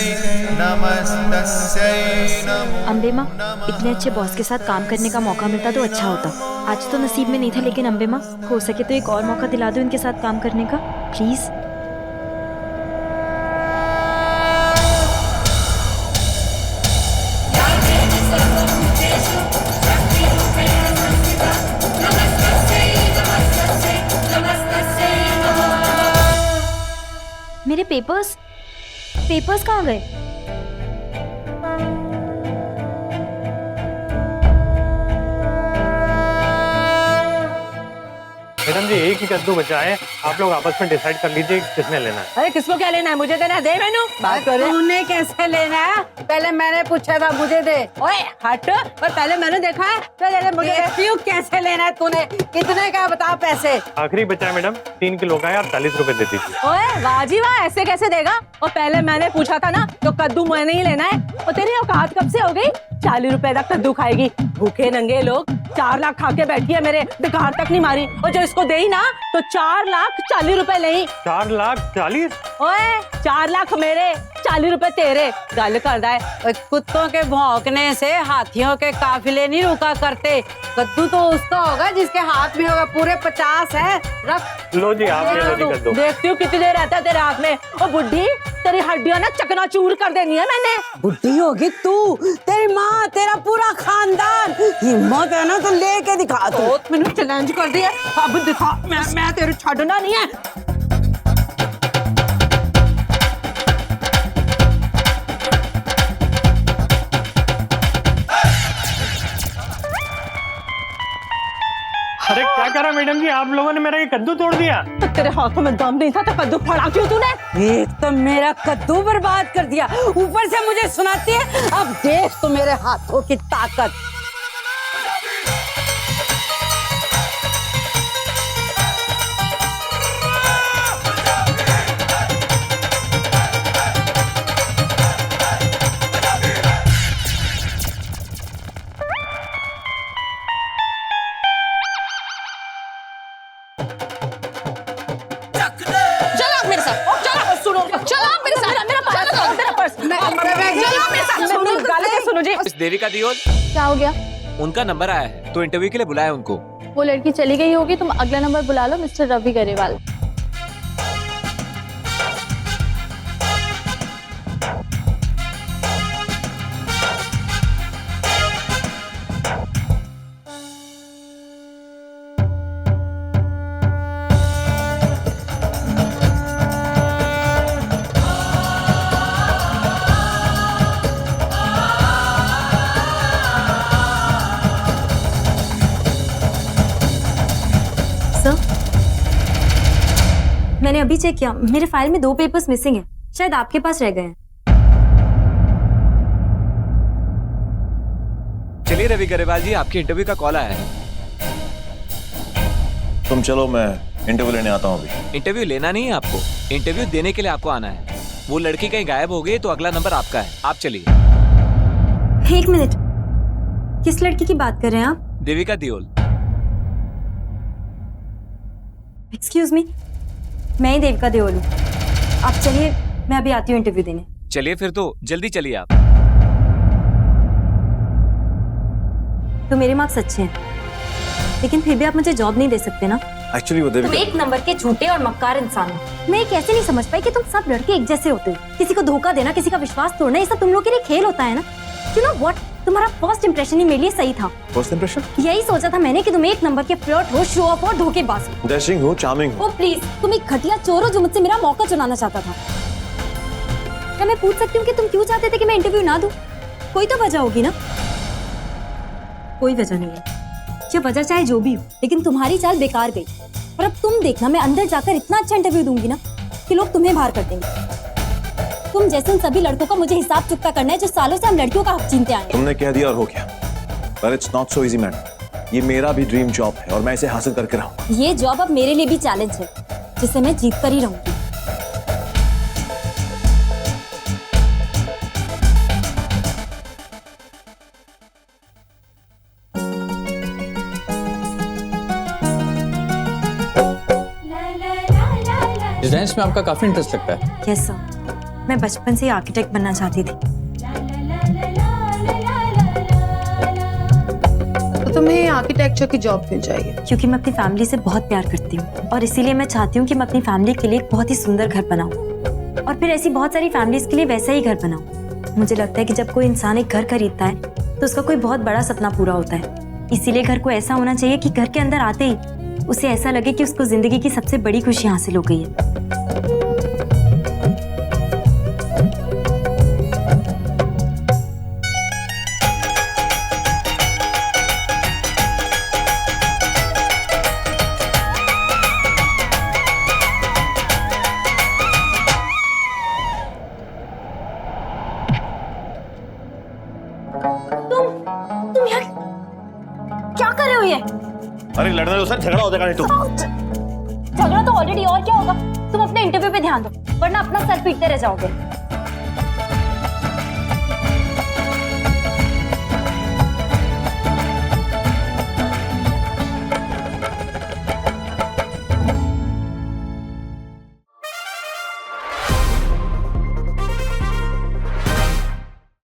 Speaker 16: नमस्तस्यै नमो।
Speaker 2: अम्बे माँ, इतने अच्छे बॉस के साथ काम करने का मौका मिलता तो अच्छा होता। आज तो नसीब में नहीं था, लेकिन अम्बे माँ हो सके तो एक और मौका दिला दो इनके साथ काम करने का, प्लीज। मेरे पेपर्स कहाँ गए?
Speaker 12: मैडम जी एक ही कद्दू बचा है, आप लोग आपस में डिसाइड कर लीजिए किसने लेना है।
Speaker 7: अरे किसको क्या लेना है? मुझे देना है, दे मैनू। बात कर रहे हैं।
Speaker 5: तूने कैसे लेना है? पहले मैंने पूछा था, मुझे दे।
Speaker 7: ओए हट, पर पहले मैंने देखा है तो दे दे मुझे।
Speaker 5: क्यों कैसे लेना है तूने? कितने का बता पैसे?
Speaker 12: आखिरी बचा है मैडम, 3 किलो का है, आप 40 रुपए दे दीजिए।
Speaker 7: ओए वाह जी वाह, ऐसे कैसे देगा? और पहले मैंने पूछा था ना, तो कद्दू मैंने ही लेना है। और तेरी औकात कब से हो गई? 40 रुपए का कद्दू खाएगी? भूखे नंगे लोग 4 लाख खा के बैठी है, मेरे दिखार तक नहीं मारी। और जो इसको दे ही ना तो 4,40,000 रुपए ले।
Speaker 12: 4,40,000?
Speaker 7: ओए 4 लाख मेरे, 40 रुपए तेरे। गल करदा है।
Speaker 5: कुत्तों के भौंकने से हाथियों के काफिले नहीं रुका करते। कद्दू तो उसका होगा जिसके हाथ में होगा। पूरे 50 है, रख।
Speaker 12: लो जी, आप ले लो जी कद्दू।
Speaker 7: देखती हूँ कितनी देर रहता है तेरे हाथ में। ओ बुढ़ी, तेरी हड्डियां ना चकनाचूर कर देनी है मैंने।
Speaker 5: बुढ़ी होगी तू, तेरी माँ, तेरा पूरा खानदान। हिम्मत है ना तो लेके दिखा तू।
Speaker 7: मैंने चैलेंज कर दिया, अब दिखा। मैं तेरे छड़ना नहीं है।
Speaker 12: अरे क्या करा मैडम जी, आप लोगों ने मेरा ये कद्दू तोड़ दिया।
Speaker 7: तो तेरे हाथों में दम नहीं था तो कद्दू फाड़ा क्यों तूने?
Speaker 5: एक तो मेरा कद्दू बर्बाद कर दिया, ऊपर से मुझे सुनाती है। अब देख तो मेरे हाथों की ताकत।
Speaker 17: इस देविका दियोल,
Speaker 15: क्या हो गया?
Speaker 17: उनका नंबर आया है तो इंटरव्यू के लिए बुलाया उनको।
Speaker 15: वो लड़की चली गई होगी, तुम अगला नंबर बुला लो, मिस्टर रवि गरेवाल।
Speaker 2: मैंने अभी चेक किया, मेरे फाइल में 2 पेपर्स मिसिंग हैं, शायद आपके पास रह गए हैं।
Speaker 17: चलिए रवि गरेवाल जी, आपके इंटरव्यू का कॉल आया है।
Speaker 1: तुम चलो, मैं इंटरव्यू लेने आता हूँ अभी।
Speaker 17: इंटरव्यू लेना नहीं है आपको, इंटरव्यू देने के लिए आपको आना है। वो लड़की कहीं गायब हो गई तो अगला नंबर आपका है, आप चलिए।
Speaker 2: 1 मिनट, किस लड़की की बात कर रहे हैं आप?
Speaker 17: देविका दियोल।
Speaker 2: एक्सक्यूज मी, मैं ही देविका देओल हूँ। आप चलिए, मैं अभी आती हूँ इंटरव्यू देने।
Speaker 17: चलिए फिर तो जल्दी चलिए आप।
Speaker 2: तो मेरे मार्क्स अच्छे हैं, लेकिन फिर भी आप मुझे जॉब नहीं दे सकते ना?
Speaker 1: एक्चुअली वो
Speaker 2: तुम 1 नंबर के झूठे और मक्कार इंसान हो। मैं कैसे नहीं समझ पाई कि तुम सब लड़के एक जैसे होते हो। किसी को धोखा देना, किसी का विश्वास तोड़ना, ये सब तुम लोग के लिए खेल होता है ना। यू नो व्हाट, तुम्हारा फर्स्ट इंप्रेशन ही मेरे लिए सही था।
Speaker 1: First impression?
Speaker 2: यही सोचा था मैंने कि तुम 1 नंबर के फ्लर्ट हो, शो ऑफ और धोखेबाज हो।
Speaker 1: डैशिंग हो, चार्मिंग हो।
Speaker 2: ओ प्लीज, तुम एक घटिया चोर हो जो मुझसे मेरा मौका चुराना चाहता था। क्या मैं पूछ सकती हूँ कि तुम क्यों चाहते थे कि मैं इंटरव्यू ना दूं? कोई तो वजह होगी ना? कोई वजह नहीं है। ये वजह चाहे जो भी हो, लेकिन तुम्हारी चाल बेकार गई। और अब तुम देखना, मैं अंदर जाकर इतना अच्छा इंटरव्यू दूंगी ना कि लोग तुम्हें बाहर कर देंगे। तुम जैसे उन सभी लड़कों का मुझे हिसाब चुकता करना है जो सालों से हम लड़कियों का हक छीनते आए हैं।
Speaker 1: तुमने कह दिया और हो गया। पर it's not so easy madam. ये मेरा भी ड्रीम जॉब है और मैं इसे हासिल करके रहूंगा।
Speaker 2: ये जॉब अब मेरे लिए भी चैलेंज है जिसे मैं जीत कर ही रहूंगी।
Speaker 18: डिजाइन्स में आपका काफी इंटरेस्ट लगता है।
Speaker 2: यस सर, मैं बचपन से आर्किटेक्ट बनना चाहती थी।
Speaker 19: तो तुम्हें आर्किटेक्चर की जॉब क्यों चाहिए?
Speaker 2: क्योंकि मैं अपनी फैमिली से बहुत प्यार करती हूँ और इसीलिए मैं चाहती हूँ कि मैं अपनी फैमिली के लिए एक बहुत ही सुंदर घर बनाऊँ और फिर ऐसी बहुत सारी फैमिलीज के लिए वैसा ही घर बनाऊँ। मुझे लगता है कि जब कोई इंसान एक घर खरीदता है तो उसका कोई बहुत बड़ा सपना पूरा होता है। इसीलिए घर को ऐसा होना चाहिए कि घर के अंदर आते ही उसे ऐसा लगे कि उसको जिंदगी की सबसे बड़ी खुशी हासिल हो गई है। तुम यहाँ क्या कर रहे हो ये?
Speaker 1: अरे लड़ने दो सर, झगड़ा हो जाएगा नहीं तो।
Speaker 2: झगड़ा तो ऑलरेडी, और क्या होगा? तुम अपने इंटरव्यू पे ध्यान दो वरना अपना सर पीटते रह जाओगे।